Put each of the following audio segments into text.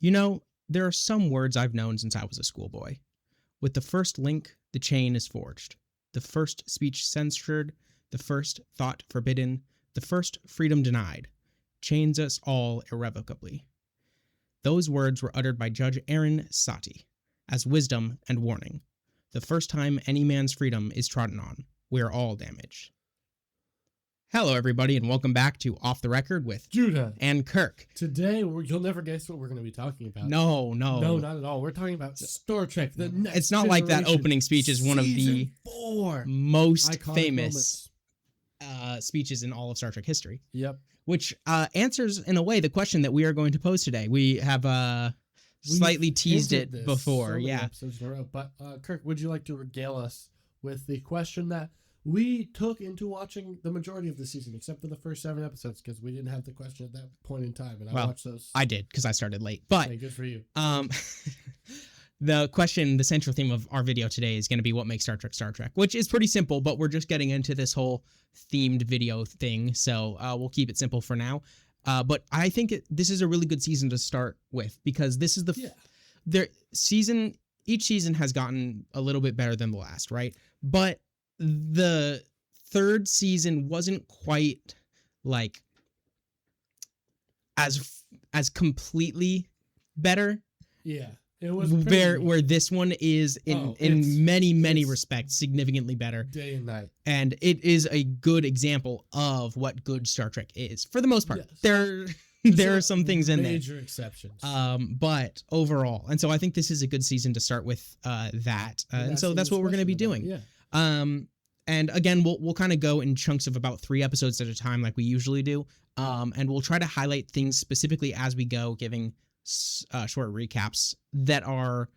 You know, there are some words I've known since I was a schoolboy. With the first link, the chain is forged. The first speech censored, the first thought forbidden, the first freedom denied, chains us all irrevocably. Those words were uttered by Judge Aaron Sati as wisdom and warning. The first time any man's freedom is trodden on, we are all damaged. Hello, everybody, and welcome back to Off the Record with Judah and Kirk. Today, you'll never guess what we're going to be talking about. No, not at all. We're talking about Star Trek, the next It's not like that opening speech is one of the most iconic famous speeches in all of Star Trek history. Yep. Which answers, in a way, the question that we are going to pose today. We have slightly teased it before. So many yeah. episodes in a row. But, Kirk, would you like to regale us with the question that we took into watching the majority of the season, except for the first 7 episodes, because we didn't have the question at that point in time, and I watched those. I did, because I started late. But good for you. The question, the central theme of our video today is going to be what makes Star Trek, which is pretty simple, but we're just getting into this whole themed video thing, so we'll keep it simple for now. But I think this is a really good season to start with, because this is each season has gotten a little bit better than the last, right? But the third season wasn't quite like as completely better. Yeah. It was where this one is in many respects significantly better. Day and night. And it is a good example of what good Star Trek is. For the most part. Yes. There are some things in there. Major exceptions. But overall. And so I think this is a good season to start with that. And so that's what we're going to be doing. Yeah. And again, we'll kind of go in chunks of about 3 episodes at a time like we usually do. And we'll try to highlight things specifically as we go, giving short recaps that are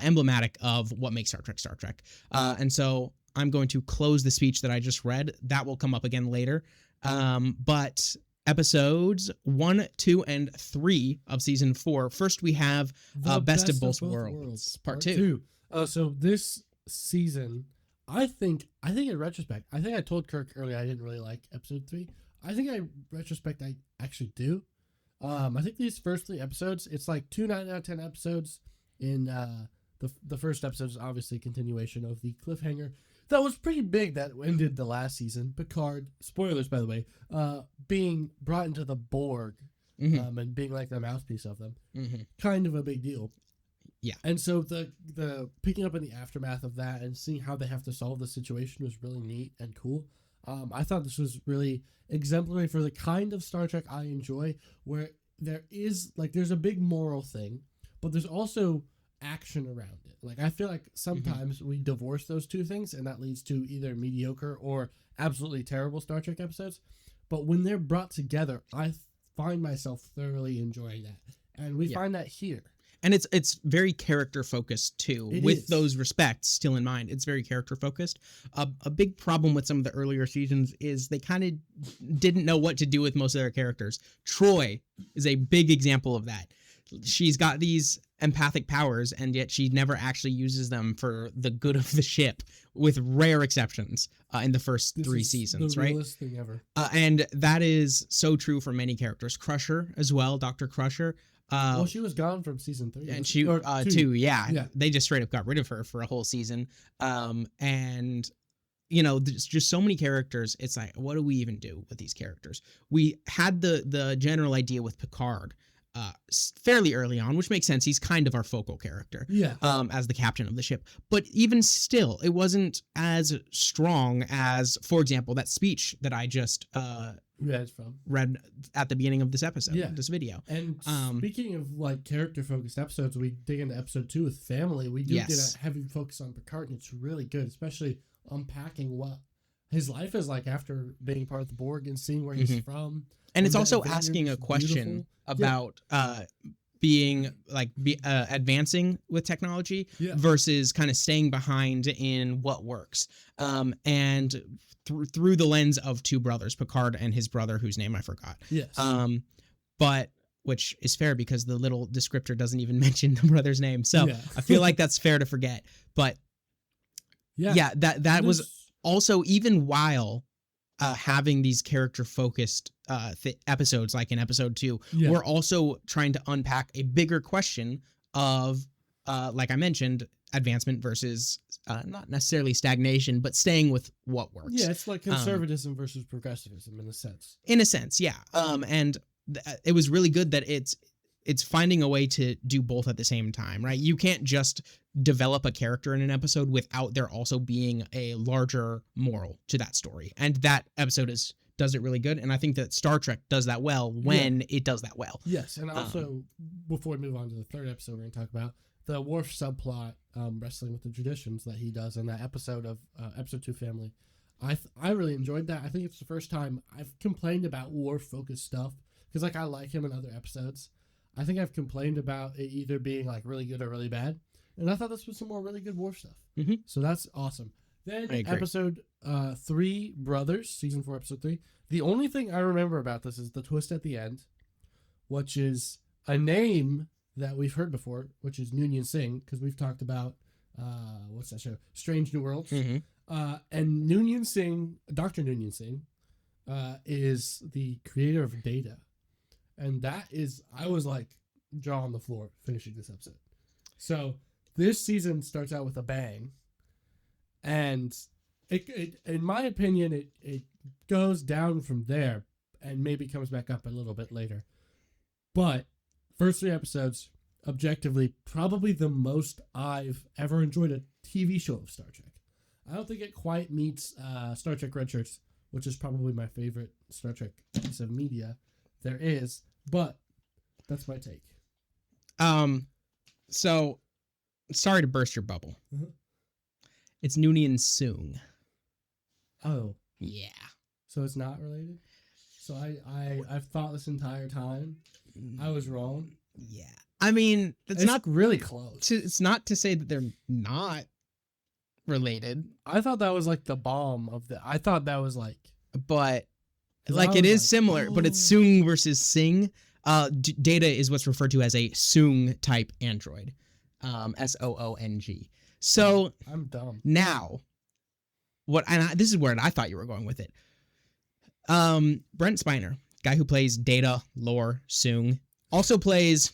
emblematic of what makes Star Trek. And so I'm going to close the speech that I just read. That will come up again later. But episodes 1, 2, and 3 of season 4. First, we have Best of Both Worlds, part 2. So this season, I think in retrospect, I think I told Kirk earlier I didn't really like episode 3. I think in retrospect I actually do. I think these first 3 episodes, it's like 2 9 out of 10 episodes. In the first episode is obviously a continuation of the cliffhanger that was pretty big that ended the last season. Picard, spoilers by the way, being brought into the Borg, and being like the mouthpiece of them, kind of a big deal. Yeah. And so the picking up in the aftermath of that and seeing how they have to solve the situation was really neat and cool. I thought this was really exemplary for the kind of Star Trek I enjoy, where there's a big moral thing, but there's also action around it. Like, I feel like sometimes we divorce those two things, and that leads to either mediocre or absolutely terrible Star Trek episodes. But when they're brought together, I find myself thoroughly enjoying that. And we find that here. And it's very character focused too. Those respects still in mind, it's very character focused. A big problem with some of the earlier seasons is they kind of didn't know what to do with most of their characters. Troy is a big example of that. She's got these empathic powers, and yet she never actually uses them for the good of the ship, with rare exceptions in the first 3 seasons, the right? Realest thing ever. And that is so true for many characters. Crusher as well, Dr. Crusher. Well, she was gone from season 3. And she, 2, yeah. They just straight up got rid of her for a whole season. And, you know, there's just so many characters. It's like, what do we even do with these characters? We had the general idea with Picard fairly early on, which makes sense. He's kind of our focal character, as the captain of the ship. But even still, it wasn't as strong as, for example, that speech that I just read at the beginning of this episode, this video. And speaking of like character focused episodes, we dig into episode 2 with family. We do get a heavy focus on Picard, and it's really good, especially unpacking what his life is like after being part of the Borg and seeing where he's from. And it's also asking a question about being like advancing with technology versus kind of staying behind in what works. And through the lens of 2 brothers, Picard and his brother, whose name I forgot. Yes. But which is fair because the little descriptor doesn't even mention the brother's name. So I feel like that's fair to forget. But that was also, even while having these character focused episodes, like in episode 2, Yeah. we're also trying to unpack a bigger question of, like I mentioned, advancement versus not necessarily stagnation, but staying with what works. Yeah, it's like conservatism versus progressivism in a sense. In a sense, yeah. And it was really good that it's finding a way to do both at the same time, right? You can't just develop a character in an episode without there also being a larger moral to that story. And that episode does it really good. And I think that Star Trek does that well when it does that well. Yes, and also, before we move on to the third episode, we're going to talk about the Worf subplot, Wrestling with the Traditions, that he does in that episode of Episode 2 Family. I really enjoyed that. I think it's the first time I've complained about Worf-focused stuff, because like I like him in other episodes. I think I've complained about it either being like really good or really bad, and I thought this was some more really good Worf stuff. Mm-hmm. So that's awesome. Then episode 3, Brothers, season 4, episode 3. The only thing I remember about this is the twist at the end, which is a name that we've heard before, which is Noonien Singh, because we've talked about what's that show? Strange New Worlds. Mm-hmm. And Noonien Singh, Dr. Noonien Singh, is the creator of Data. And that is, I was like, jaw on the floor finishing this episode. So this season starts out with a bang. And it in my opinion, it goes down from there and maybe comes back up a little bit later. But first 3 episodes, objectively, probably the most I've ever enjoyed a TV show of Star Trek. I don't think it quite meets Star Trek Red Shirts, which is probably my favorite Star Trek piece of media there is, but that's my take. So sorry to burst your bubble. Mm-hmm. It's Noonien Singh. Oh. Yeah. So it's not related? So I've thought this entire time I was wrong. Yeah. I mean, it's not really close. It's not to say that they're not related. I thought that was like the bomb of I thought that was like, but like it is like, similar, but it's Soong versus Singh. Data is what's referred to as a Soong type android. Soong. So I'm dumb. Now, this is where I thought you were going with it. Brent Spiner, guy who plays Data, Lore, Soong, also plays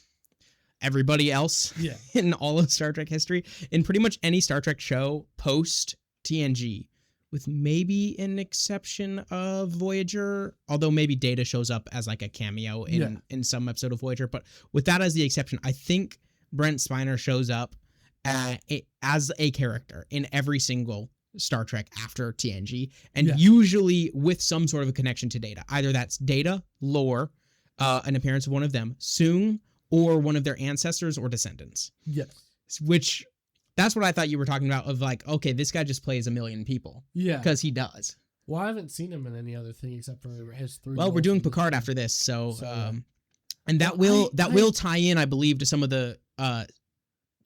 everybody else in all of Star Trek history, in pretty much any Star Trek show post TNG, with maybe an exception of Voyager, although maybe Data shows up as like a cameo in some episode of Voyager. But with that as the exception, I think Brent Spiner shows up as a character in every single Star Trek after TNG, and usually with some sort of a connection to Data. Either that's Data, Lore, an appearance of one of them, Soong, or one of their ancestors or descendants. Yes. Which, that's what I thought you were talking about, of like, okay, this guy just plays a million people. Yeah. Because he does. Well, I haven't seen him in any other thing except for his 3. Well, we're doing Picard after this, so and that will tie in, I believe, to some of the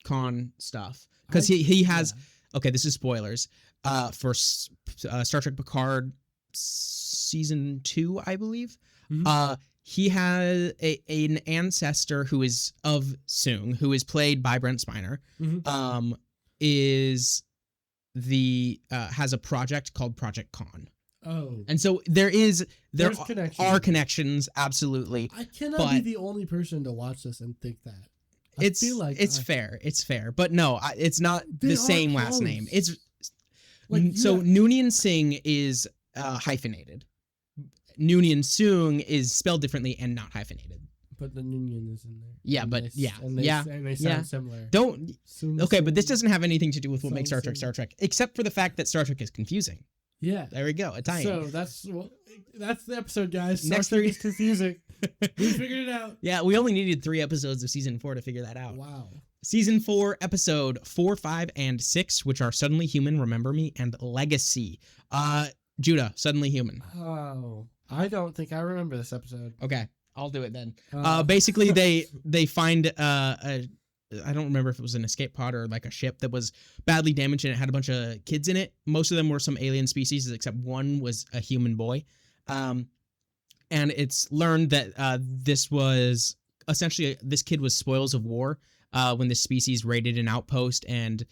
con stuff. Because he has, okay, this is spoilers, for Star Trek Picard season 2, I believe. Mm-hmm. He has an ancestor who is of Soong, who is played by Brent Spiner. Mm-hmm. Has a project called Project Con. Oh. And so there are connections, absolutely. I cannot be the only person to watch this and think that. I feel like it's fair. It's fair. But no, it's not the same last name. It's like, Noonien Singh is hyphenated. Noonien Soong is spelled differently and not hyphenated. But the Noonien is in there. Yeah, and but they sound similar. But this doesn't have anything to do with what makes Star Trek, except for the fact that Star Trek is confusing. Yeah. There we go. Italian. So that's the episode, guys. Next 3 is confusing. We figured it out. Yeah, we only needed 3 episodes of season 4 to figure that out. Wow. Season 4, episode 4, 5, and 6, which are Suddenly Human, Remember Me, and Legacy. Judah, Suddenly Human. Oh, I don't think I remember this episode. Okay, I'll do it then. Basically, they find I don't remember if it was an escape pod or like a ship that was badly damaged and it had a bunch of kids in it. Most of them were some alien species, except one was a human boy. And it's learned that this was essentially, this kid was spoils of war when this species raided an outpost, and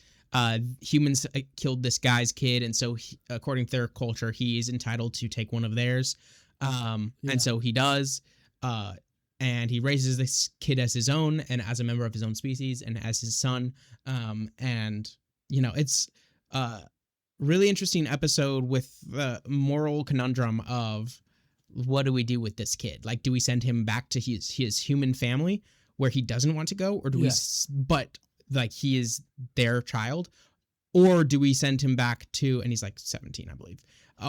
humans killed this guy's kid. And so according to their culture, he is entitled to take one of theirs. And so he does. And he raises this kid as his own and as a member of his own species and as his son. And, it's really interesting episode with the moral conundrum of what do we do with this kid? Like, do we send him back to his human family where he doesn't want to go? Or do but like he is their child? Or do we send him back to, and he's like 17, I believe.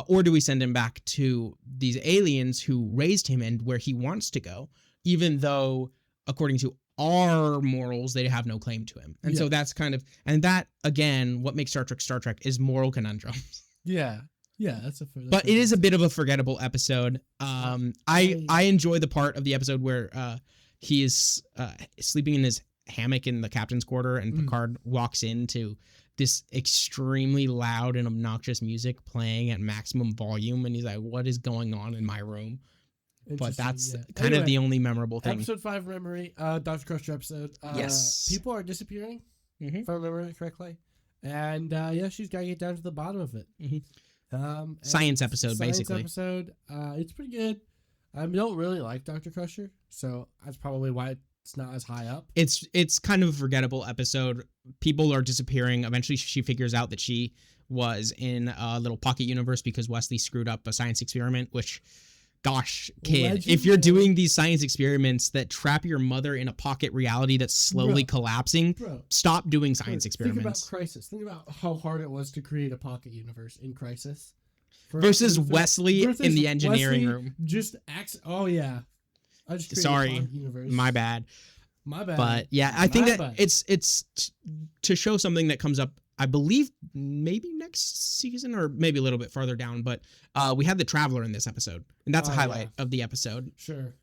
Or do we send him back to these aliens who raised him and where he wants to go, even though according to our morals, they have no claim to him. And so that's kind of, and that again, what makes Star Trek is moral conundrums. Yeah. Yeah, that's a fair. But it is a bit of a forgettable episode. I enjoy the part of the episode where he is sleeping in his hammock in the captain's quarter, and Picard walks into this extremely loud and obnoxious music playing at maximum volume, and he's like, "What is going on in my room?" But that's kind of the only memorable thing. Episode 5 memory, Dr. Crusher episode. Yes, people are disappearing, if I remember correctly, and she's got to get down to the bottom of it. Science episode, basically. Episode. It's pretty good. I don't really like Dr. Crusher, so that's probably why it's not as high up. It's kind of a forgettable episode. People are disappearing. Eventually, she figures out that she was in a little pocket universe because Wesley screwed up a science experiment, which, gosh, kid, if you're doing these science experiments that trap your mother in a pocket reality that's slowly collapsing, stop doing science experiments. Think about Crisis. Think about how hard it was to create a pocket universe in Crisis. Versus Wesley in the engineering room. Just acts. Oh, yeah. I just Sorry, universe. My bad. But yeah, I think that it's to show something that comes up, I believe, maybe next season or maybe a little bit farther down. But we had the Traveler in this episode, and that's a highlight of the episode. Sure.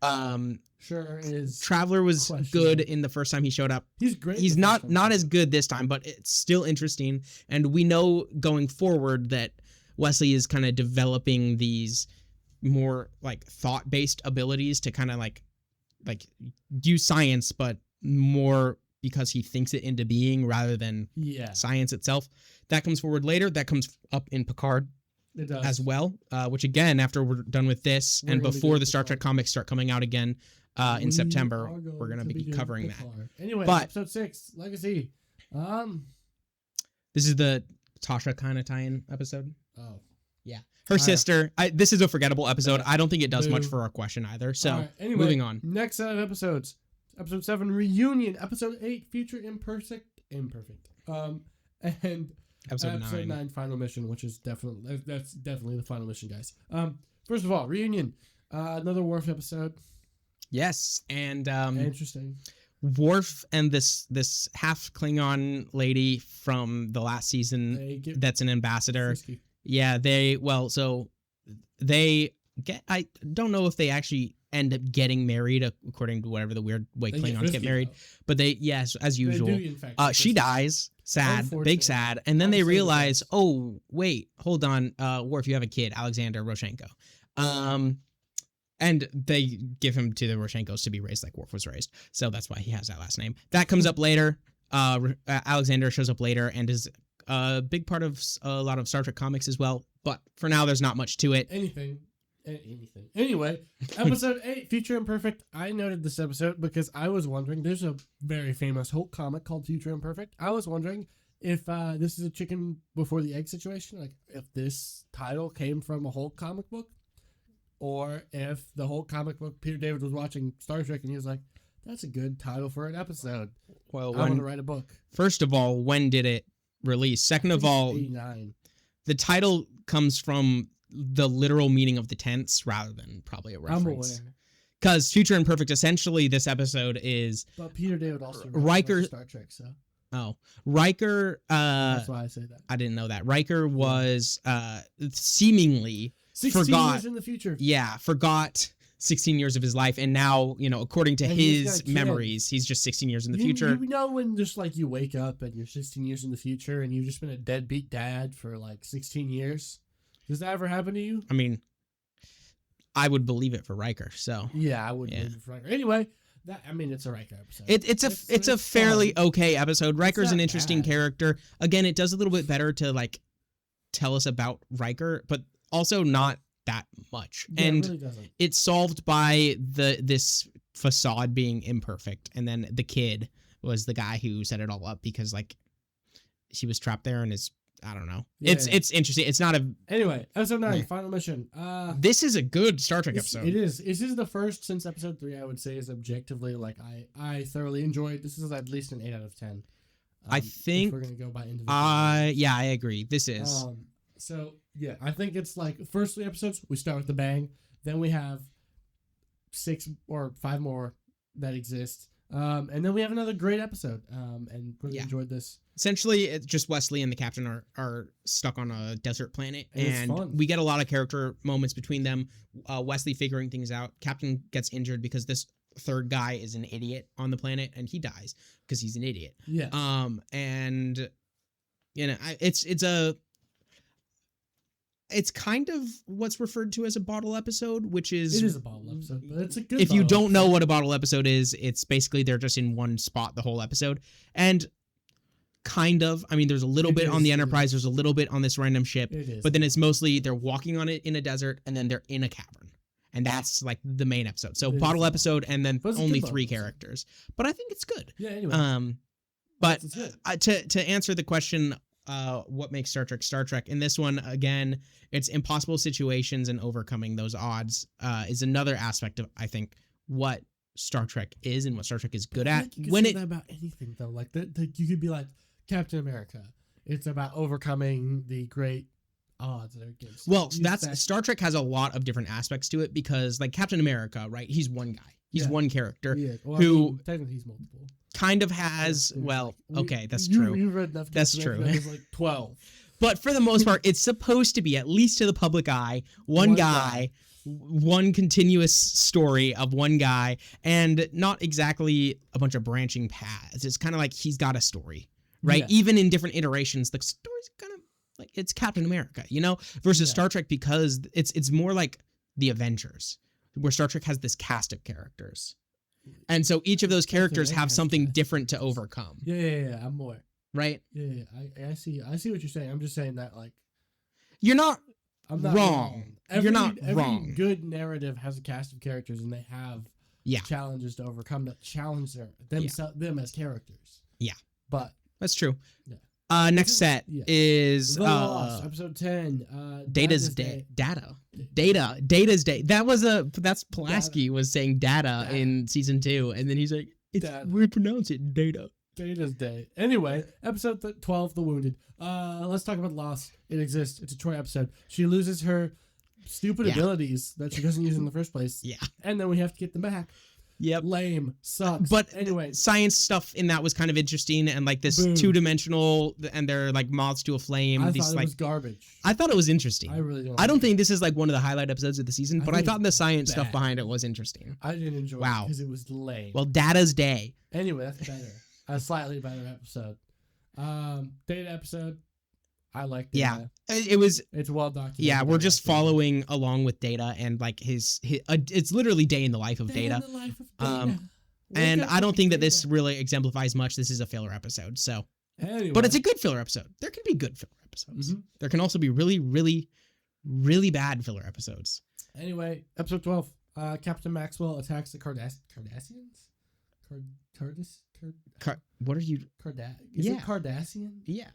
Sure is. Traveler was good in the first time he showed up. He's great. He's not as good this time, but it's still interesting. And we know going forward that Wesley is kind of developing these more like thought-based abilities to kind of like do science, but more because he thinks it into being rather than science itself. That comes forward later. That comes up in Picard as well, which again, after we're done with this and before the Star Trek comics start coming out again in September, we're going to be covering that. Anyway, episode 6, Legacy. This is the Tasha kind of tie-in episode. Oh. Yeah. Her sister. This is a forgettable episode. I don't think it does much for our question either. So, anyway, moving on. Next set of episodes. Episode 7, Reunion. Episode 8, Future Imperfect. And episode 9, Final Mission, which is definitely the final mission, guys. First of all, Reunion. Another Worf episode. Yes, and interesting. Worf and this half Klingon lady from the last season that's an ambassador. Frisky. Yeah, they get, I don't know if they actually end up getting married according to whatever the weird way Klingons get married, but they, yes, as usual, they do, in fact, she dies, sad, big sad, and then they realize, oh wait, hold on, Worf, you have a kid, Alexander Roshenko, and they give him to the Roshenkos to be raised like Worf was raised, so that's why he has that last name. That comes up later. Alexander shows up later and is a big part of a lot of Star Trek comics as well, but for now there's not much to it. Anything. Anyway, episode 8, Future Imperfect. I noted this episode because I was wondering, there's a very famous Hulk comic called Future Imperfect. I was wondering if this is a chicken before the egg situation, like if this title came from a Hulk comic book, or if the Hulk comic book, Peter David was watching Star Trek and he was like, that's a good title for an episode. Well, I want to write a book. First of all, when did it release? Second of all, 89. The title comes from the literal meaning of the tense rather than probably a reference. I'm aware. Because Future Imperfect, essentially, this episode is... But Peter David also Riker... Star Trek, so... Oh. Riker... That's why I say that. I didn't know that. Riker was seemingly 16 years in the future. Yeah, forgot 16 years of his life, and now, according to his memories, he's just 16 years in the future. You know when just like you wake up and you're 16 years in the future and you've just been a deadbeat dad for like 16 years? Does that ever happen to you? I mean, I would believe it for Riker, so. Yeah, I would believe it for Riker. Anyway, it's a Riker episode. It's a fairly okay episode. Riker's an interesting character. Again, it does a little bit better to like tell us about Riker, but also not that much. Yeah, And it really doesn't. it's solved by this facade being imperfect, and then the kid was the guy who set it all up because like he was trapped there and is I don't know. Yeah. It's interesting. It's not a Anyway, episode 9, Yeah. final mission. This is a good Star Trek episode. It is. This is the first since episode 3. I would say is objectively like I thoroughly enjoyed. This is at least an 8 out of 10. I think if we're gonna go by individual. yeah, I agree. This is So yeah, I think it's like first 3 episodes we start with the bang, then we have 6 or 5 more that exist, and then we have another great episode. And really enjoyed this. Essentially, it's just Wesley and the captain are stuck on a desert planet, and we get a lot of character moments between them. Wesley figuring things out. Captain gets injured because this third guy is an idiot on the planet, and he dies because he's an idiot. Yeah. And you know, it's kind of what's referred to as a bottle episode, which is it is a bottle episode, but it's a good. If you don't know what a bottle episode is, it's basically they're just in one spot the whole episode, and kind of. I mean, there's a little bit on the Enterprise, there's a little bit on this random ship, but then it's mostly they're walking on it in a desert, and then they're in a cavern, and that's like the main episode. So bottle episode, and then only 3 characters. But I think it's good. Yeah. Anyway. But to answer the question, what makes Star Trek? In this one, again, it's impossible situations and overcoming those odds is another aspect of, I think, what Star Trek is and what Star Trek is good at. You could say that about anything though, like you could be like Captain America. It's about overcoming the great odds that are against. Well, Star Trek has a lot of different aspects to it because, like Captain America, right? He's one guy. He's one character who technically he's multiple. Kind of has that's true. You read enough. That's true. There's like 12. But for the most part, it's supposed to be, at least to the public eye, one guy, one continuous story of one guy, and not exactly a bunch of branching paths. It's kind of like he's got a story, right? Yeah. Even in different iterations, the story's kind of like it's Captain America, you know, versus Star Trek because it's more like the Avengers, where Star Trek has this cast of characters. And so each of those characters have something different to overcome. Yeah. I'm more. Right? Yeah. I see what you're saying. I'm just saying that like I'm not wrong. You're not wrong. Every good narrative has a cast of characters and they have challenges to overcome that challenge them as characters. Yeah. But that's true. Yeah. Next set is The Lost, episode 10. Data's Day. Data's Day. That's Pulaski was saying data in season 2, and then he's like, we pronounce it data. Data's Day. Anyway, episode 12, The Wounded. Let's talk about Lost. It exists. It's a Troy episode. She loses her stupid abilities that she doesn't use in the first place. Yeah. And then we have to get them back. Yep. Lame. Sucks. But anyway, science stuff in that was kind of interesting, and like this 2-dimensional, and they're like moths to a flame. I thought it was garbage. I thought it was interesting. I really don't. I don't think this is like one of the highlight episodes of the season, but I thought the science stuff behind it was interesting. I didn't enjoy it because it was lame. Well, Data's Day. Anyway, that's better. A slightly better episode. Data episode. I liked it. Yeah, it's well documented. Yeah, we're just following along with Data, and like his it's literally day in the life of Data. In the life of Data. And I don't think that this really exemplifies much. This is a filler episode, so. Anyway. But it's a good filler episode. There can be good filler episodes. Mm-hmm. There can also be really, really, really bad filler episodes. Anyway, episode 12. Captain Maxwell attacks the Cardassians. What are you? Is it Cardassian? Yeah.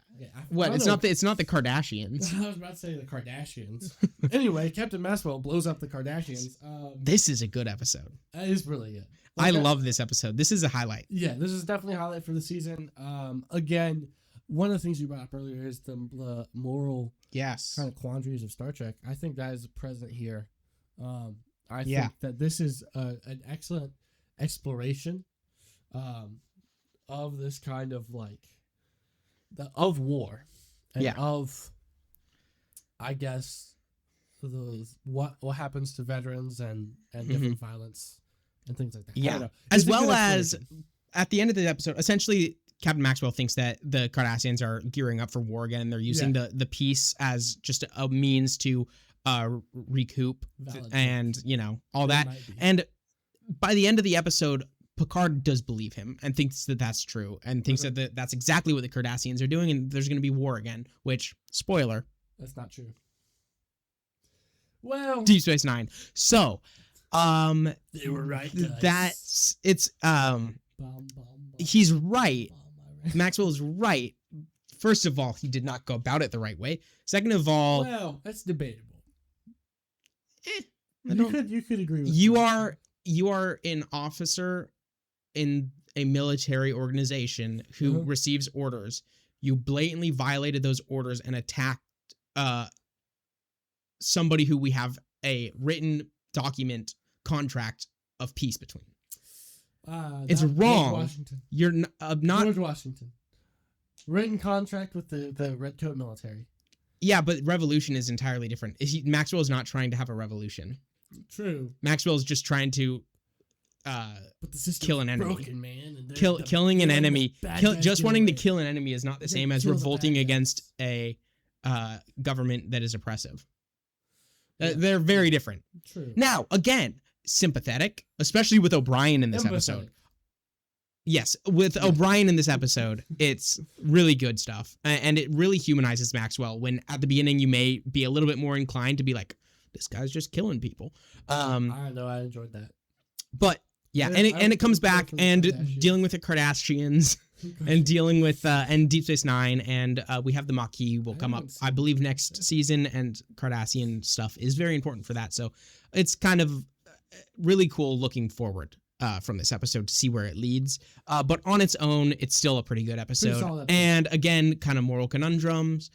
What? It's not the Kardashians. I was about to say the Kardashians. Anyway, Captain Maxwell blows up the Kardashians. This is a good episode. It is really good. I love this episode. This is a highlight. Yeah, this is definitely a highlight for the season. Again, one of the things you brought up earlier is the moral kind of quandaries of Star Trek. I think that is present here. I think that this is an excellent exploration of this kind of like of war and of, I guess, what happens to veterans and different violence and things like that. Yeah, as well as at the end of the episode, essentially Captain Maxwell thinks that the Cardassians are gearing up for war again, and they're using the peace as just a means to recoup and all that. And by the end of the episode, Picard does believe him and thinks that that's true, and thinks that that's exactly what the Cardassians are doing, and there's going to be war again, which, spoiler, that's not true. Well, Deep Space Nine. So, they were right. Guys. He's right. Maxwell is right. First of all, he did not go about it the right way. Second of all, well, that's debatable. I You could agree with you that. you are an officer in a military organization who receives orders. You blatantly violated those orders and attacked somebody who we have a written document contract of peace between. It's wrong. Washington. You're not George Washington. Written contract with the Red Coat military. Yeah, but revolution is entirely different. Maxwell is not trying to have a revolution. True. Maxwell is just trying to but the kill an enemy. Broken, man, and killing an enemy. Just wanting to away. kill an enemy is not the same as revolting against a government that is oppressive. Yeah. They're very different. True. Now, again, sympathetic, especially with O'Brien in this episode. Yes, with O'Brien in this episode, it's really good stuff. And it really humanizes Maxwell when at the beginning you may be a little bit more inclined to be like, this guy's just killing people. I know, I enjoyed that. But yeah, and it comes back and dealing with the Kardashians and dealing with and Deep Space Nine, and we have the Maquis will come up, I believe, next season, and Cardassian stuff is very important for that. So it's kind of really cool looking forward from this episode to see where it leads. But on its own, it's still a pretty good episode. And again, kind of moral conundrums.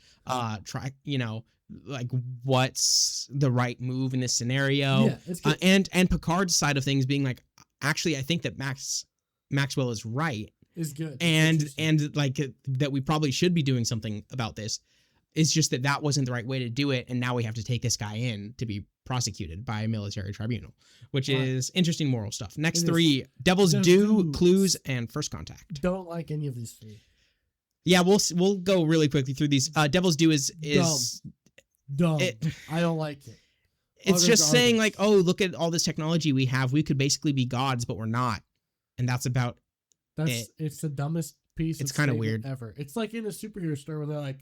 Like what's the right move in this scenario? Yeah, it's good. And Picard's side of things being like, actually, I think that Maxwell is right. Is good. And like that we probably should be doing something about this. It's just that wasn't the right way to do it, and now we have to take this guy in to be prosecuted by a military tribunal, which is interesting moral stuff. Next three: Devil's Due, Clues, and First Contact. Don't like any of these three. Yeah, we'll go really quickly through these. Devil's Due is dumb. I don't like it. It's just saying like, oh, look at all this technology we have. We could basically be gods, but we're not, and that's about it. It's the dumbest piece. It's kind of weird ever. It's like in a superhero store when they're like,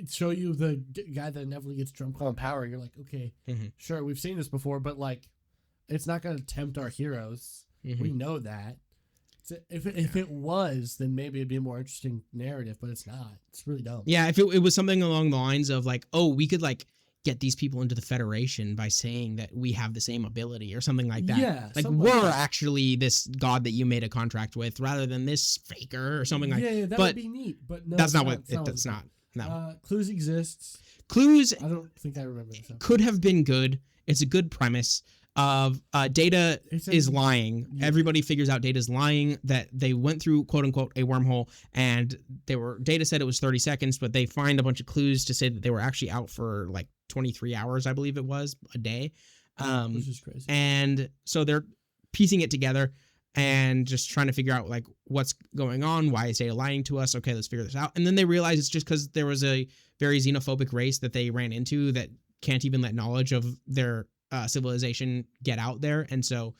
show you the guy that inevitably gets drunk on power. You're like, okay, sure, we've seen this before, but like, it's not going to tempt our heroes. We know that. So if it was, then maybe it'd be a more interesting narrative, but it's not. It's really dumb. Yeah, if it was something along the lines of like, oh, we could like get these people into the Federation by saying that we have the same ability or something like that. Yeah, like we're actually this god that you made a contract with, rather than this faker or something like that. Yeah, that would be neat, but no, that's not what it's not. No. Clues exists. Clues. I don't think I remember this. Could have been good. It's a good premise of Data is lying. Yeah. Everybody figures out Data's lying, that they went through quote unquote a wormhole, and Data said it was 30 seconds, but they find a bunch of clues to say that they were actually out for like 23 hours, I believe it was, a day. Which is crazy. And so they're piecing it together and just trying to figure out like what's going on. Why is Data lying to us? Okay, let's figure this out. And then they realize it's just because there was a very xenophobic race that they ran into that can't even let knowledge of their civilization get out there. And so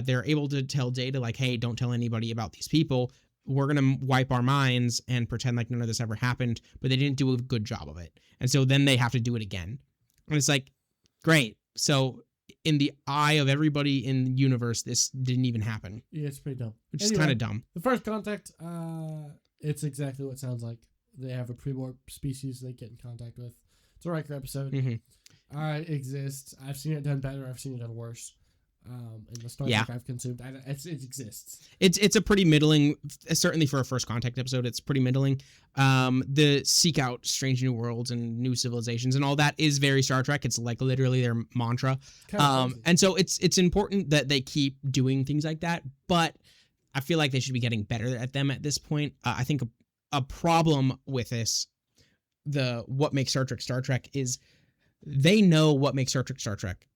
they're able to tell Data like, hey, don't tell anybody about these people. We're going to wipe our minds and pretend like none of this ever happened, but they didn't do a good job of it. And so then they have to do it again. And it's like, great. So in the eye of everybody in the universe, this didn't even happen. Yeah, it's pretty dumb. Which is kind of dumb. The First Contact, it's exactly what it sounds like. They have a pre-warp species they get in contact with. It's a Riker episode. It exists. I've seen it done better. I've seen it done worse. In the Star Trek I've consumed, it exists. It's a pretty middling, certainly for a First Contact episode. It's pretty middling. The seek out strange new worlds and new civilizations and all that is very Star Trek. It's like literally their mantra. And so it's important that they keep doing things like that. But I feel like they should be getting better at them at this point. I think a problem with this, what makes Star Trek is they know what makes Star Trek,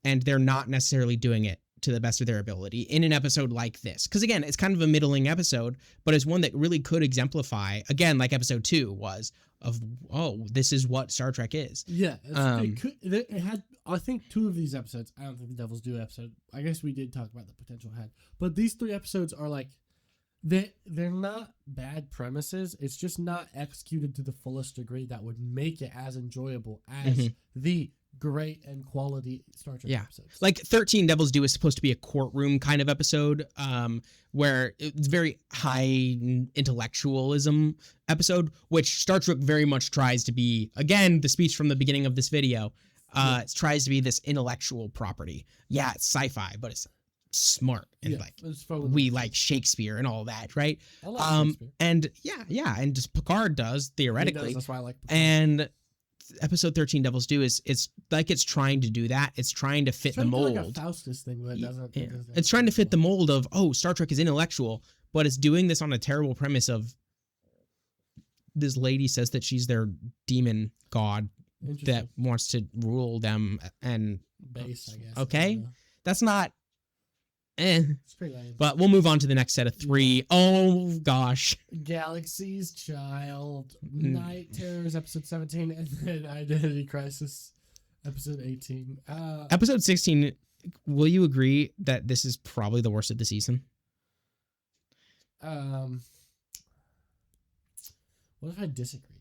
and they're not necessarily doing it to the best of their ability in an episode like this. Because again, it's kind of a middling episode, but it's one that really could exemplify, again, like episode 2 was, of, oh, this is what Star Trek is. Yeah. It had, I think, 2 of these episodes. I don't think the Devil's Due episode, I guess we did talk about the potential it had. But these 3 episodes are like, they're not bad premises. It's just not executed to the fullest degree that would make it as enjoyable as the great and quality Star Trek episodes. Like 13 Devils Due is supposed to be a courtroom kind of episode, where it's very high intellectualism episode, which Star Trek very much tries to be. Again, the speech from the beginning of this video, it tries to be this intellectual property. Yeah, it's sci-fi, but it's smart and we like Shakespeare and all that, right? I like Shakespeare. And and just Picard does theoretically. That's why I like Picard. And episode 13 Devils Due is it's like it's trying to do that. It's trying to fit the mold. Like a Faustus thing, but it doesn't. Yeah. It's trying to fit the mold of Star Trek is intellectual, but it's doing this on a terrible premise of this lady says that she's their demon god that wants to rule them and base, I guess. Okay, that's not. It's pretty lame. But we'll move on to the next set of 3. Oh gosh. Galaxy's Child, Night Terrors, episode 17, and then Identity Crisis, episode 18. Episode 16, will you agree that this is probably the worst of the season? What if I disagreed?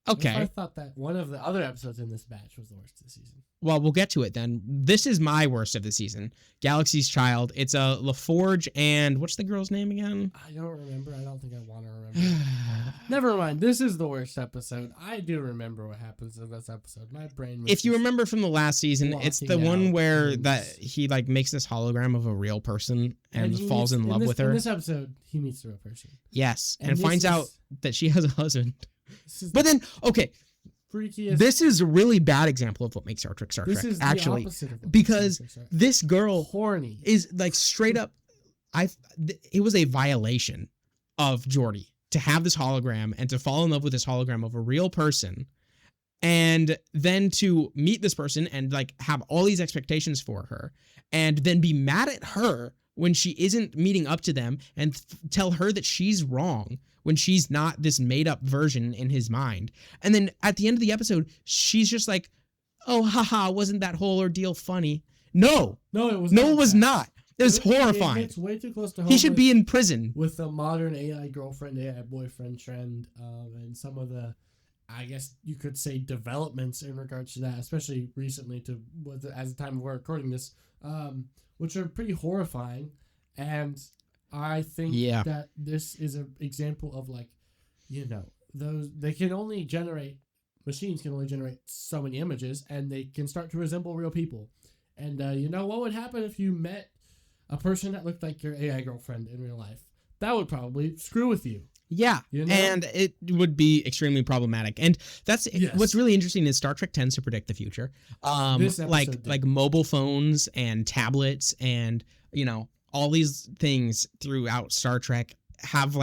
Okay. I thought that one of the other episodes in this batch was the worst of the season. Well, we'll get to it then. This is my worst of the season. Galaxy's Child. It's a LaForge and what's the girl's name again? I don't remember. I don't think I want to remember. Never mind. This is the worst episode. I do remember what happens in this episode. My brain. If you remember from the last season, it's the one where that he like makes this hologram of a real person and falls in love with her. In this episode, he meets the real person. Yes, and finds out that she has a husband. But then, okay, freakiest. This is a really bad example of what makes Star Trek This is actually, the opposite of what because this girl horny is like straight up. It was a violation of Geordi to have this hologram and to fall in love with this hologram of a real person, and then to meet this person and like have all these expectations for her, and then be mad at her when she isn't meeting up to them, and tell her that she's wrong when she's not this made up version in his mind. And then at the end of the episode, she's just like, oh, haha, wasn't that whole ordeal funny? No, it was not. It was horrifying. It's way too close to home. He should be in prison. With the modern AI girlfriend, AI boyfriend trend, and some of the, I guess you could say, developments in regards to that, especially recently as the time we're recording this, which are pretty horrifying. And I think that this is an example of machines can only generate so many images, and they can start to resemble real people. And what would happen if you met a person that looked like your AI girlfriend in real life? That would probably screw with you. Yeah, and it would be extremely problematic. And that's what's really interesting is Star Trek tends to predict the future. Like mobile phones and tablets and all these things throughout Star Trek have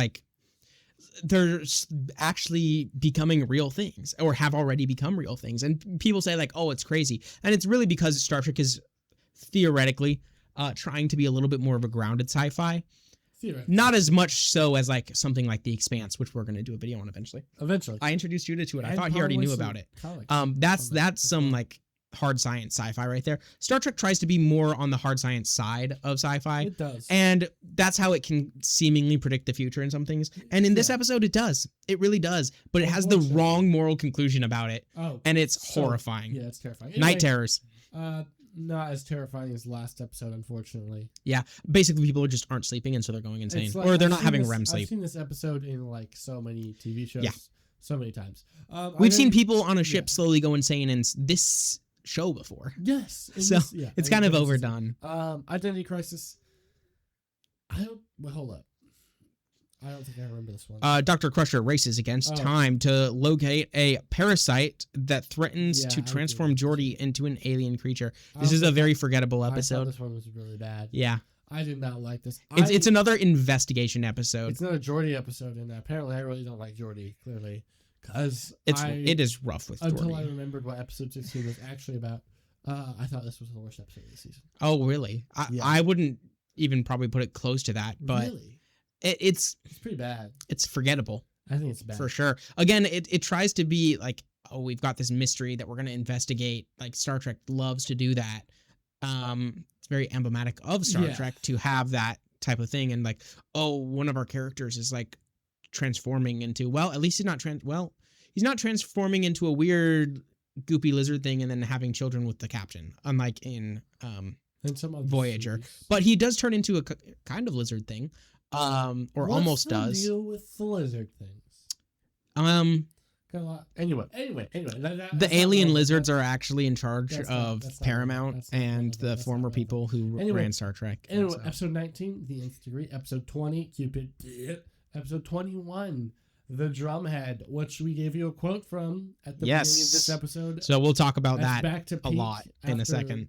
they're actually becoming real things or have already become real things. And people say oh, it's crazy. And it's really because Star Trek is theoretically trying to be a little bit more of a grounded sci-fi. Not as much so as something like The Expanse, which we're going to do a video on eventually. I introduced Judah to it. I thought he already knew about it. That's some hard science sci-fi right there. Star Trek tries to be more on the hard science side of sci-fi. It does. And that's how it can seemingly predict the future in some things. And in this episode, it does. It really does. But it has the wrong moral conclusion about it. Oh. And it's horrifying. Yeah, it's terrifying. Night Terrors. Not as terrifying as last episode, unfortunately. Yeah. Basically, people just aren't sleeping, and so they're going insane. Or they're not having REM sleep. I've seen this episode in so many TV shows. Yeah. So many times. We've seen people on a ship slowly go insane in this show before. Yes. It's kind of overdone. Identity Crisis. Hold up. I don't think I remember this one. Dr. Crusher races against time to locate a parasite that threatens to transform Geordi into an alien creature. This is a very forgettable episode. I thought this one was really bad. Yeah. I did not like this. It's another investigation episode. It's another Geordi episode, and apparently I really don't like Geordi, clearly. Because it is rough with Geordi. Until I remembered what episode 16 was actually about, I thought this was the worst episode of the season. Oh, really? I wouldn't even probably put it close to that, but really? It's pretty bad. It's forgettable. I think it's bad. For sure. Again, it tries to be we've got this mystery that we're going to investigate. Star Trek loves to do that. It's very emblematic of Star Trek to have that type of thing. And one of our characters is transforming into, at least he's not he's not transforming into a weird goopy lizard thing and then having children with the captain, unlike in And some other Voyager. series. But he does turn into a kind of lizard thing, or What's almost the does. deal with the lizard things? Anyway. The alien lizards are actually in charge of Paramount and the former people who ran Star Trek. Anyway, episode 19, the Nth Degree. Episode 20, Qpid. Episode 21, the Drumhead, which we gave you a quote from at the beginning of this episode. So we'll talk about That's that back to a lot in a second.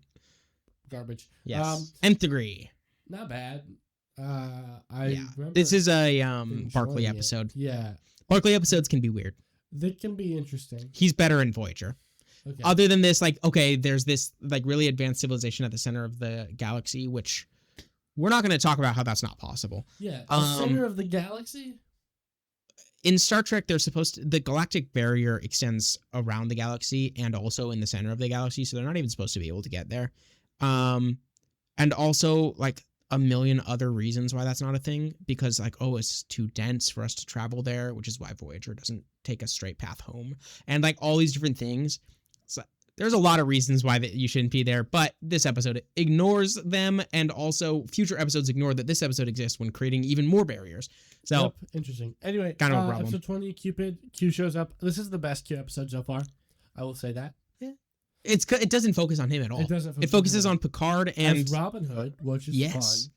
Garbage. Yes. Nth Degree. Not bad. Remember This is a Barclay it. episode. Yeah. Barclay episodes can be weird. They can be interesting. He's better in Voyager. Okay. Other than this, like, okay, there's this like really advanced civilization at the center of the galaxy, which we're not going to talk about how that's not possible. Yeah. The center of the galaxy? In Star Trek, the galactic barrier extends around the galaxy and also in the center of the galaxy, so they're not even supposed to be able to get there. And also like a million other reasons why that's not a thing, because like, oh, it's too dense for us to travel there, which is why Voyager doesn't take a straight path home, and like all these different things. So there's a lot of reasons why that you shouldn't be there, but this episode ignores them, and also future episodes ignore that this episode exists when creating even more barriers. So yep, interesting. Anyway, kind of a problem. Episode 20, Qpid. Q shows up. This is the best Q episode so far. I will say that. Yeah. It doesn't focus on him at all. It focuses on Picard and as Robin Hood, which is fun.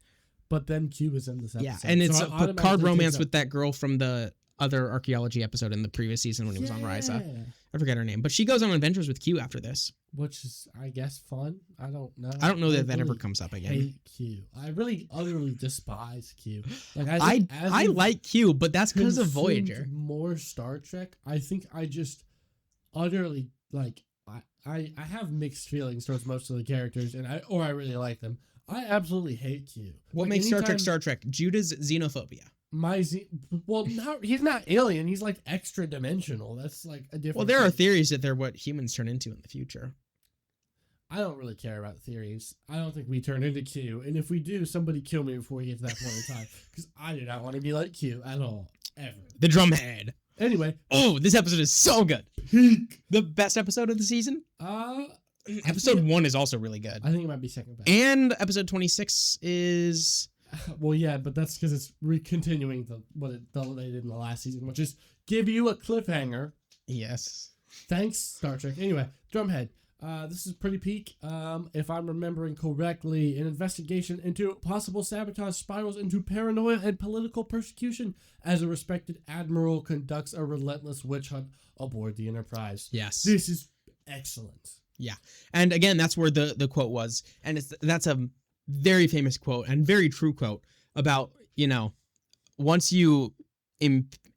But then Q is in this episode. Yeah, and it's a Picard romance with that girl from the other archaeology episode in the previous season when he was on Risa. I forget her name, but she goes on adventures with Q after this, which is, I guess, fun. I don't know. I don't know that ever comes up again. I hate Q. I really utterly despise Q. Like I like Q, but that's because of Voyager. More Star Trek. I think I just utterly like. I have mixed feelings towards most of the characters, and I really like them. I absolutely hate Q. What makes Star Trek? Judah's xenophobia. Well, he's not alien. He's like extra dimensional. That's like a different. Well, there are theories that they're what humans turn into in the future. I don't really care about theories. I don't think we turn into Q, and if we do, somebody kill me before we get to that point in time, because I do not want to be like Q at all, ever. The Drumhead. Anyway. Oh, this episode is so good. Peak. The best episode of the season? Episode 1 is also really good. I think it might be second best. And episode 26 is... Well, yeah, but that's because it's continuing what they did in the last season, which is give you a cliffhanger. Yes. Thanks, Star Trek. Anyway, Drumhead. This is pretty peak. If I'm remembering correctly, an investigation into possible sabotage spirals into paranoia and political persecution as a respected admiral conducts a relentless witch hunt aboard the Enterprise. Yes. This is excellent. Yeah. And again, that's where the quote was. And that's a very famous quote and very true quote about, once you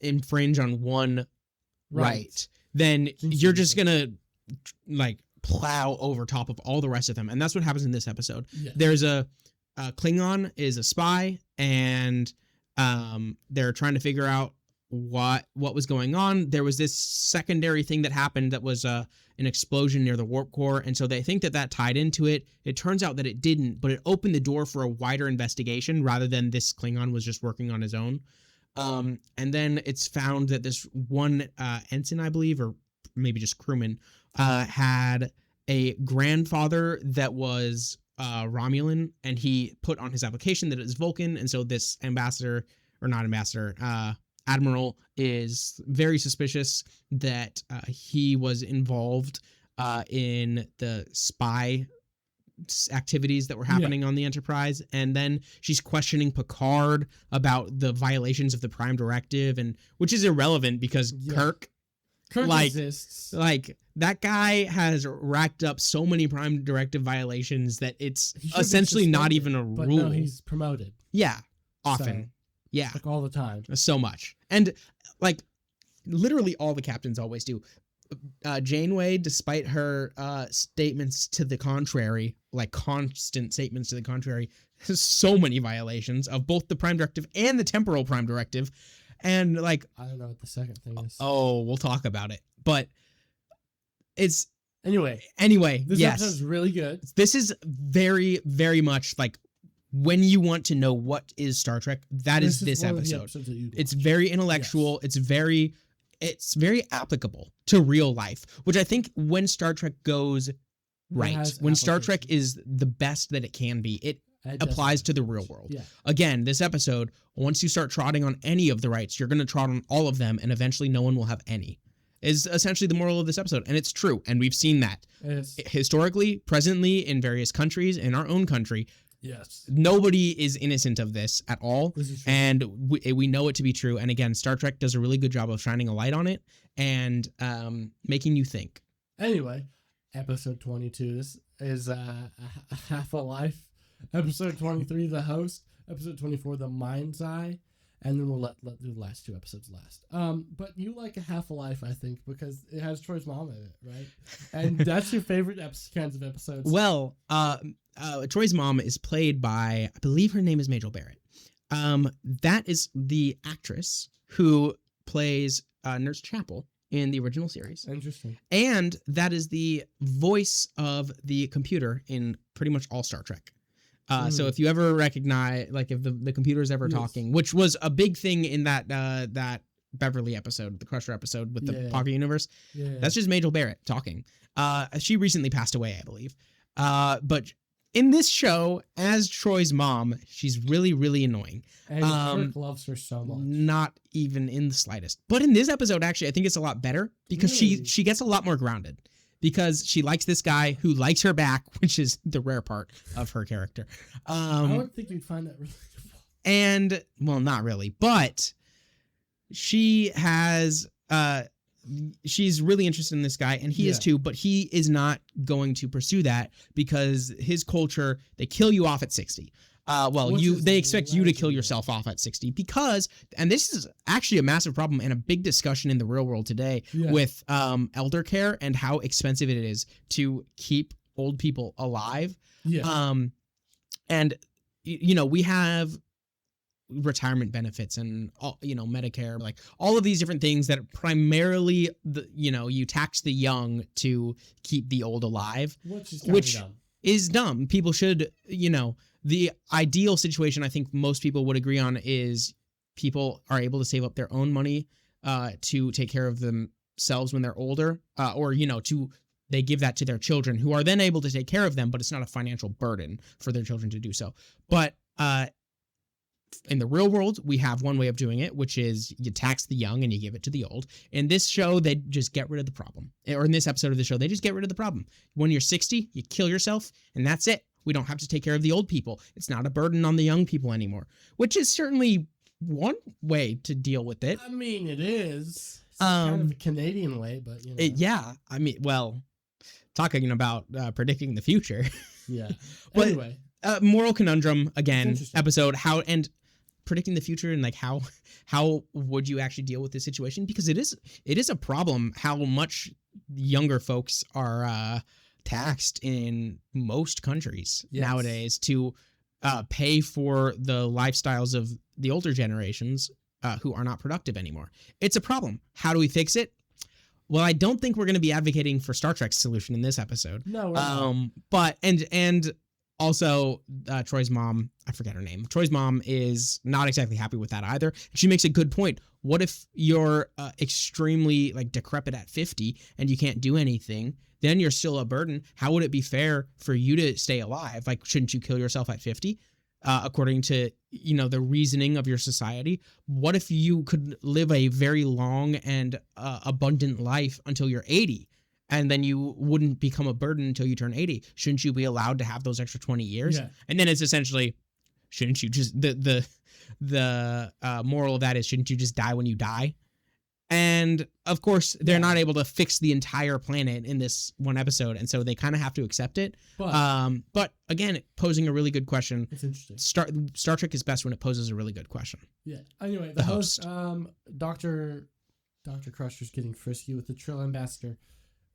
infringe on one right, then you're just going to like plow over top of all the rest of them. And that's what happens in this episode. Yeah. There's a Klingon is a spy, and they're trying to figure out what was going on. There was this secondary thing that happened that was an explosion near the warp core, and so they think that tied into it. It turns out that it didn't, but it opened the door for a wider investigation rather than this Klingon was just working on his own. And then it's found that this one ensign, I believe, or maybe just crewman, had a grandfather that was Romulan, and he put on his application that it was Vulcan, and so this Admiral is very suspicious that he was involved in the spy activities that were happening on the Enterprise. And then she's questioning Picard about the violations of the Prime Directive, and which is irrelevant because Kirk exists. Like that guy has racked up so many Prime Directive violations that it's essentially not even a rule. But no, he's promoted. Yeah, often. So, yeah, like all the time. So much. And like literally all the captains always do. Janeway, despite her statements to the contrary, like constant statements to the contrary, has so many violations of both the Prime Directive and the Temporal Prime Directive. And like, I don't know what the second thing is. Oh, we'll talk about it. But it's anyway. This episode is really good. This is very, very much like when you want to know what is Star Trek, that is this episode. It's very intellectual. Yes. It's very it's very applicable to real life, which I think when Star Trek goes right, when Star Trek is the best that it can be, it applies to the real world. Yeah. Again, this episode, once you start trotting on any of the rights, you're going to trot on all of them, and eventually no one will have any, is essentially the moral of this episode. And it's true. And we've seen that historically, presently, in various countries, in our own country. Yes. Nobody is innocent of this at all. And we know it to be true. And again, Star Trek does a really good job of shining a light on it and making you think. Anyway, episode 22. This is a half a life. Episode 23, The Host. Episode 24, The Mind's Eye. And then we'll let do the last 2 episodes last. But you like a half a life, I think, because it has Troy's mom in it, right? And that's your favorite kinds of episodes. Well, Troy's mom is played by, I believe her name is Majel Barrett. That is the actress who plays Nurse Chapel in the original series. Interesting. And that is the voice of the computer in pretty much all Star Trek. So if you ever recognize, like if the computer's ever talking, which was a big thing in that Beverly episode, the Crusher episode with the Pocket Universe, that's just Majel Barrett talking. She recently passed away, I believe. But in this show, as Troy's mom, she's really, really annoying. And Kirk loves her so much. Not even in the slightest. But in this episode, actually, I think it's a lot better because she gets a lot more grounded. Because she likes this guy who likes her back, which is the rare part of her character. I don't think you'd find that relatable. And, well, not really. But she has... she's really interested in this guy, and he is too, but he is not going to pursue that because his culture, they kill you off at 60. They expect you to kill yourself off at 60 because, and this is actually a massive problem and a big discussion in the real world today with elder care and how expensive it is to keep old people alive. And we have retirement benefits and Medicare, like all of these different things that primarily you tax the young to keep the old alive, which is dumb. People should, the ideal situation, I think most people would agree on, is people are able to save up their own money to take care of themselves when they're older, they give that to their children who are then able to take care of them, but it's not a financial burden for their children to do so. But in the real world, we have one way of doing it, which is you tax the young and you give it to the old. In this show, they just get rid of the problem. Or in this episode of the show, they just get rid of the problem. When you're 60, you kill yourself, and that's it. We don't have to take care of the old people. It's not a burden on the young people anymore, which is certainly one way to deal with it. I mean, it is. It's kind of a Canadian way, but, talking about predicting the future. Yeah. But, anyway. Moral conundrum, again, episode, how, and predicting the future and like how would you actually deal with this situation? Because it is a problem how much younger folks are taxed in most countries nowadays to pay for the lifestyles of the older generations who are not productive anymore. It's a problem. How do we fix it? Well, I don't think we're going to be advocating for Star Trek's solution in this episode. No, we're not. But and also, Troy's mom, I forget her name. Troy's mom is not exactly happy with that either. She makes a good point. What if you're extremely decrepit at 50 and you can't do anything? Then you're still a burden. How would it be fair for you to stay alive? Shouldn't you kill yourself at 50? According to, the reasoning of your society. What if you could live a very long and abundant life until you're 80? And then you wouldn't become a burden until you turn 80. Shouldn't you be allowed to have those extra 20 years? Yeah. And then it's essentially, shouldn't you just, the moral of that is, shouldn't you just die when you die? And of course, they're not able to fix the entire planet in this one episode. And so they kind of have to accept it. But again, posing a really good question. It's interesting. Star Trek is best when it poses a really good question. Yeah. Anyway, the host, Dr. Crusher's getting frisky with the Trill ambassador.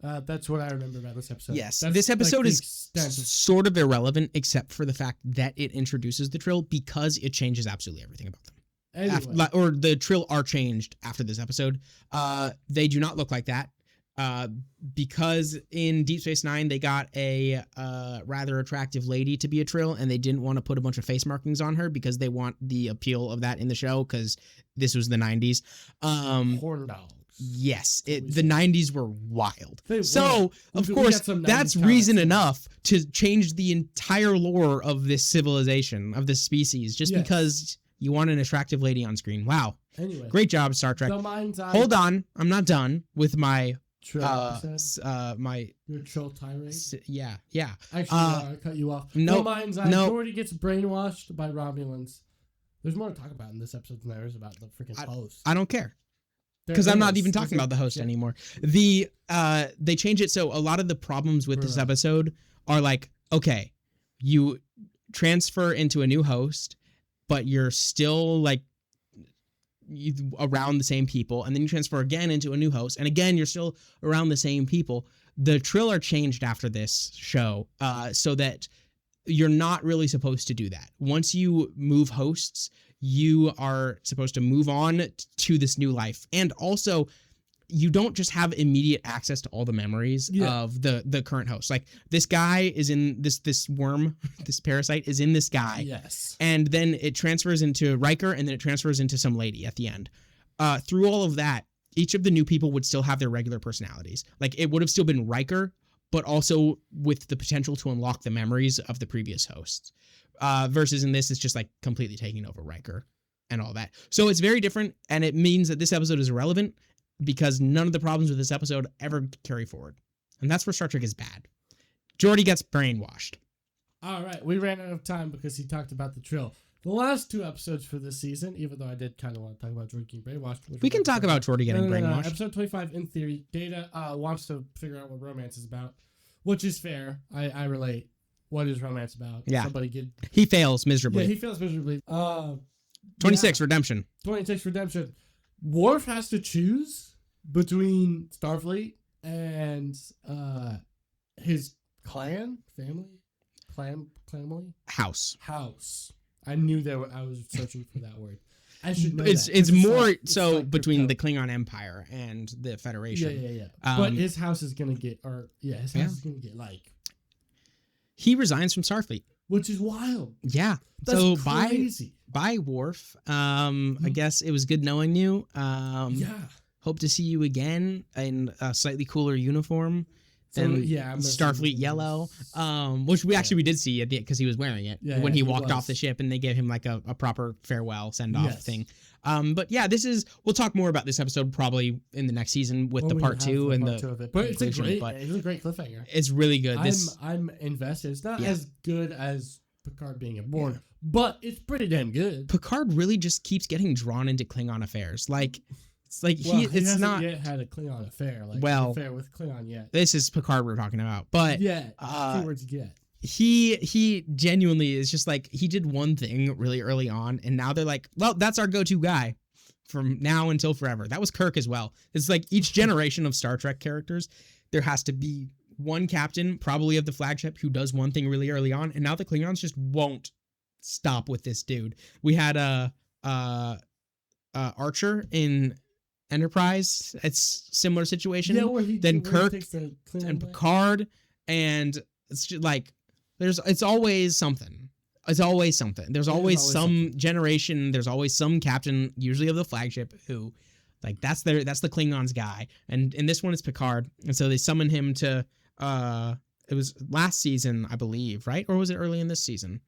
That's what I remember about this episode. Yes, this episode is sort of irrelevant except for the fact that it introduces the Trill because it changes absolutely everything about them. Anyway. Or the Trill are changed after this episode. They do not look like that because in Deep Space Nine they got a rather attractive lady to be a Trill, and they didn't want to put a bunch of face markings on her because they want the appeal of that in the show because this was the 90s. Horn dogs. Yes, we the said. 90s were wild. They So, were. of We course, got some 90s that's comics reason in enough to change the entire lore of this civilization, of this species, just Yes. because you want an attractive lady on screen. Wow. Anyway, Great job, Star Trek. the mind's eye. Hold on. I'm not done with my Trill, your Trill tirade. yeah. Actually, I cut you off. Nope, The mind's eye. nope. Geordi gets brainwashed by Romulans. There's more to talk about in this episode than there is about the freaking host. I don't care. There Because I'm not is. even talking about the host anymore. They change it so a lot of the problems with this episode are like, okay, you transfer into a new host, but you're still like around the same people, and then you transfer again into a new host, and again you're still around the same people. The Trill are changed after this show, so that you're not really supposed to do that. Once you move hosts, you are supposed to move on to this new life. And also, you don't just have immediate access to all the memories of the current host. Like, this guy is in this worm, this parasite is in this guy. Yes. And then it transfers into Riker, and then it transfers into some lady at the end. Through all of that, each of the new people would still have their regular personalities. Like, it would have still been Riker, but also with the potential to unlock the memories of the previous hosts. Versus in this, it's just like completely taking over Riker and all that. So it's very different, and it means that this episode is irrelevant because none of the problems with this episode ever carry forward. And that's where Star Trek is bad. Geordi gets brainwashed. All right, we ran out of time because he talked about the Trill. The last 2 episodes for this season, even though I did kind of want to talk about Geordi getting brainwashed. We can talk about Geordi getting brainwashed. Episode 25, in theory, Data wants to figure out what romance is about, which is fair. I relate. What is romance about? Yeah. He fails miserably. Yeah, he fails miserably. 26, Redemption. 26, Redemption. Worf has to choose between Starfleet and his family. House. I knew that I was searching for that word. I should know it's that. It's more it's so like between crypto. the Klingon Empire and the Federation. Yeah. But his house is gonna get, is gonna get like. He resigns from Starfleet, which is wild. Yeah. That's so crazy. Bye, Worf. I guess it was good knowing you. Yeah. Hope to see you again in a slightly cooler uniform than Starfleet yellow. Which we did see because he was wearing it when he walked off the ship, and they gave him like a proper farewell send off thing. But yeah, we'll talk more about this episode probably in the next season with the part 2 and the. But it's a great cliffhanger. It's really good. I'm invested. It's not as good as Picard being born, but it's pretty damn good. Picard really just keeps getting drawn into Klingon affairs. Like, it's like he hasn't not yet had a Klingon affair. Like affair with Klingon yet. This is Picard we're talking about, but keywords yet. He genuinely is just like, he did one thing really early on, and now they're like, well, that's our go-to guy from now until forever. That was Kirk as well. It's like each generation of Star Trek characters, there has to be one captain, probably of the flagship, who does one thing really early on, and now the Klingons just won't stop with this dude. We had Archer in Enterprise. It's similar situation. Then Kirk and Picard, and it's just like it's always something. There's always some generation. There's always some captain, usually of the flagship, who like that's the Klingons guy. And in this one, it's Picard, and so they summon him to. It was last season, I believe, right? Or was it early in this season?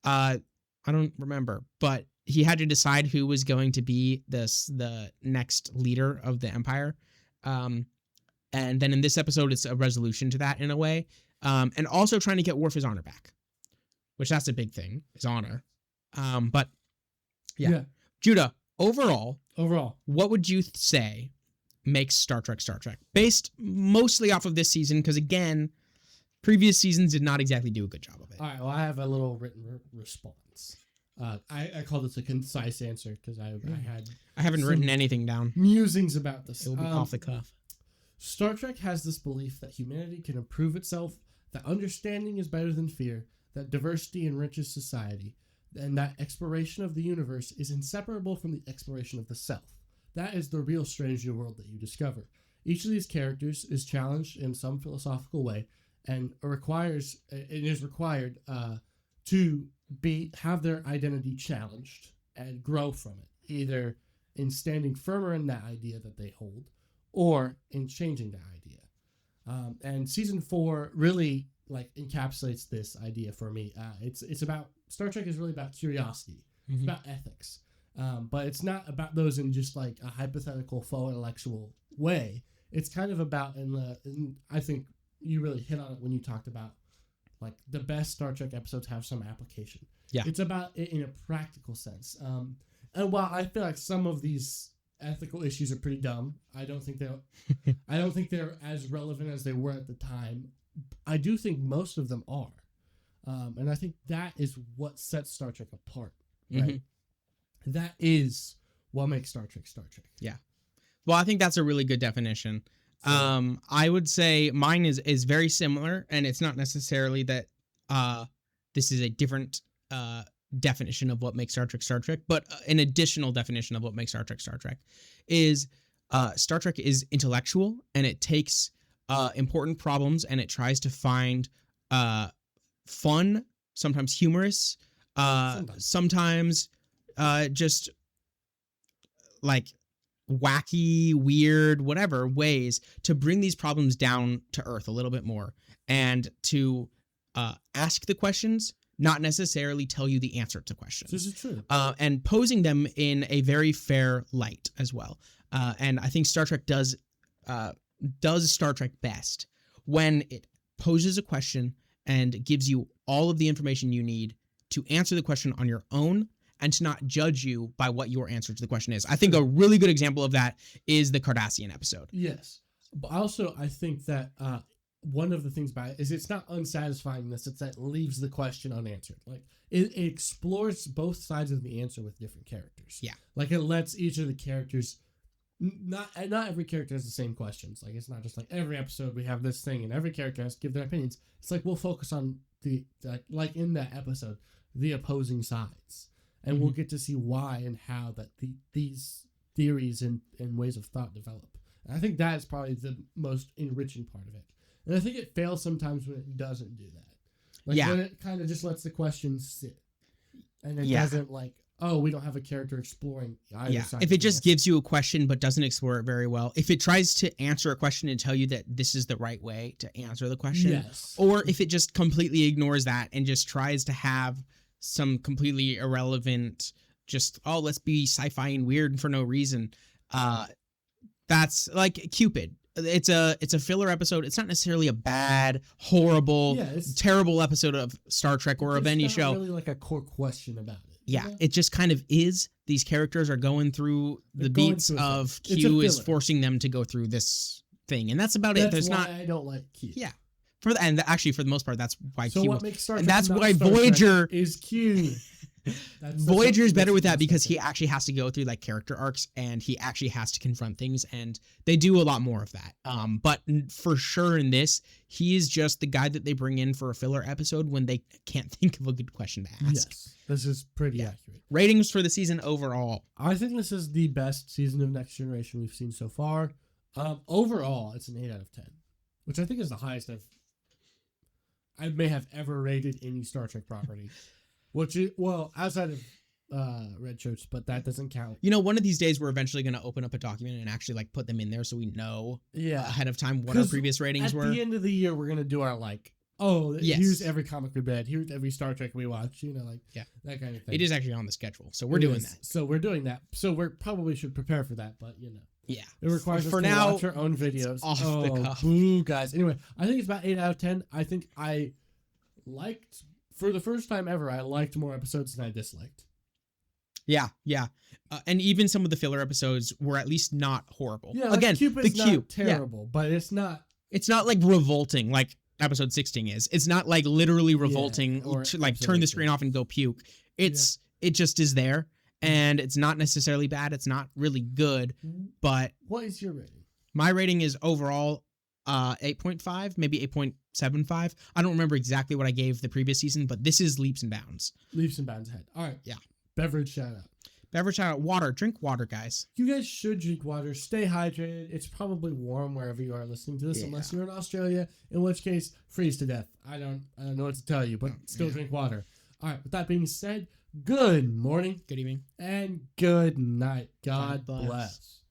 I don't remember, but he had to decide who was going to be the next leader of the Empire. And then in this episode, it's a resolution to that in a way. And also trying to get Worf his honor back, which that's a big thing, his honor. But yeah. Judah, overall, what would you say makes Star Trek Star Trek? Based mostly off of this season, because again, previous seasons did not exactly do a good job of it. All right, well, I have a little written response. I call this a concise answer because I haven't written anything down. Musings about this. It will be off the cuff. Star Trek has this belief that humanity can improve itself, that understanding is better than fear, that diversity enriches society, and that exploration of the universe is inseparable from the exploration of the self. That is the real strange new world that you discover. Each of these characters is challenged in some philosophical way, and is required to have their identity challenged and grow from it, either in standing firmer in that idea that they hold, or in changing that idea. And season 4 really like encapsulates this idea for me. It's about Star Trek is really about curiosity. It's about ethics. But it's not about those in just like a hypothetical faux intellectual way. It's kind of about and I think you really hit on it when you talked about like the best Star Trek episodes have some application. Yeah. It's about it in a practical sense. And while I feel like some of these ethical issues are pretty dumb, I don't think they're as relevant as they were at the time. I do think most of them are. And I think that is what sets Star Trek apart. Right? That is what makes Star Trek Star Trek. Yeah. Well, I think that's a really good definition. I would say mine is very similar, and it's not necessarily that this is a different definition of what makes Star Trek, but an additional definition of what makes Star Trek is Star Trek is intellectual, and it takes important problems and it tries to find fun, sometimes humorous, sometimes just like wacky, weird, whatever ways to bring these problems down to earth a little bit more and to ask the questions, not necessarily tell you the answer to questions. This is true. And posing them in a very fair light as well. And I think Star Trek does Star Trek best when it poses a question and gives you all of the information you need to answer the question on your own and to not judge you by what your answer to the question is. I think a really good example of that is the Cardassian episode. Yes. But also, I think that one of the things about it is it's not unsatisfying in the sense that it leaves the question unanswered. Like, it explores both sides of the answer with different characters. Yeah. Like, it lets each of the characters... Not every character has the same questions. Like, it's not just like every episode we have this thing and every character has to give their opinions. It's like we'll focus on like in that episode, the opposing sides. And we'll get to see why and how that these theories and ways of thought develop. And I think that is probably the most enriching part of it. And I think it fails sometimes when it doesn't do that. Like when it kind of just lets the questions sit. And it doesn't like, oh, we don't have a character exploring either side. If it just gives you a question but doesn't explore it very well, if it tries to answer a question and tell you that this is the right way to answer the question, or if it just completely ignores that and just tries to have some completely irrelevant, just, oh, let's be sci-fi and weird for no reason. That's like Qpid. It's a filler episode. It's not necessarily a bad, horrible, terrible episode of Star Trek or of any show. It's not really like a core question about it. Yeah, it just kind of is. These characters are going through the beats of Q is forcing them to go through this thing, and that's about it. There's why not. I don't like Q. Yeah, actually for the most part, that's why so Q. What makes Star Trek and that's not why Star Voyager Trek is Q. Voyager's better with that because he actually has to go through like character arcs and he actually has to confront things, and they do a lot more of that. But for sure in this, he is just the guy that they bring in for a filler episode when they can't think of a good question to ask. Yes, this is pretty accurate. Ratings for the season overall. I think this is the best season of Next Generation we've seen so far. Overall, it's an 8 out of 10, which I think is the highest I may have ever rated any Star Trek property. Which is, well, outside of Red Shirts, but that doesn't count. You know, one of these days we're eventually going to open up a document and actually like put them in there so we know ahead of time what our previous ratings were. At the end of the year, we're going to do our like, here's every comic we read, here's every Star Trek we watch, you know, like that kind of thing. It is actually on the schedule, so we're doing that. So we're doing that. So we probably should prepare for that, but you know. Yeah. It requires us to watch our own videos. Off the cuff. Boo, guys. Anyway, I think it's about 8 out of 10. I think I liked... For the first time ever, I liked more episodes than I disliked. Yeah. And even some of the filler episodes were at least not horrible. Yeah, like again, Cupid's not terrible, but it's not... It's not like revolting like episode 16 is. It's not like literally revolting to like turn the screen off and go puke. It just is there, and it's not necessarily bad. It's not really good, but... What is your rating? My rating is overall 8.5, maybe 8.75. I don't remember exactly what I gave the previous season, but this is leaps and bounds. Leaps and bounds ahead. All right. Yeah. Beverage shout out. Beverage shout out. Water. Drink water, guys. You guys should drink water. Stay hydrated. It's probably warm wherever you are listening to this, unless you're in Australia, in which case, freeze to death. I don't know what to tell you, but still drink water. All right. With that being said, good morning, good evening, and good night. God bless.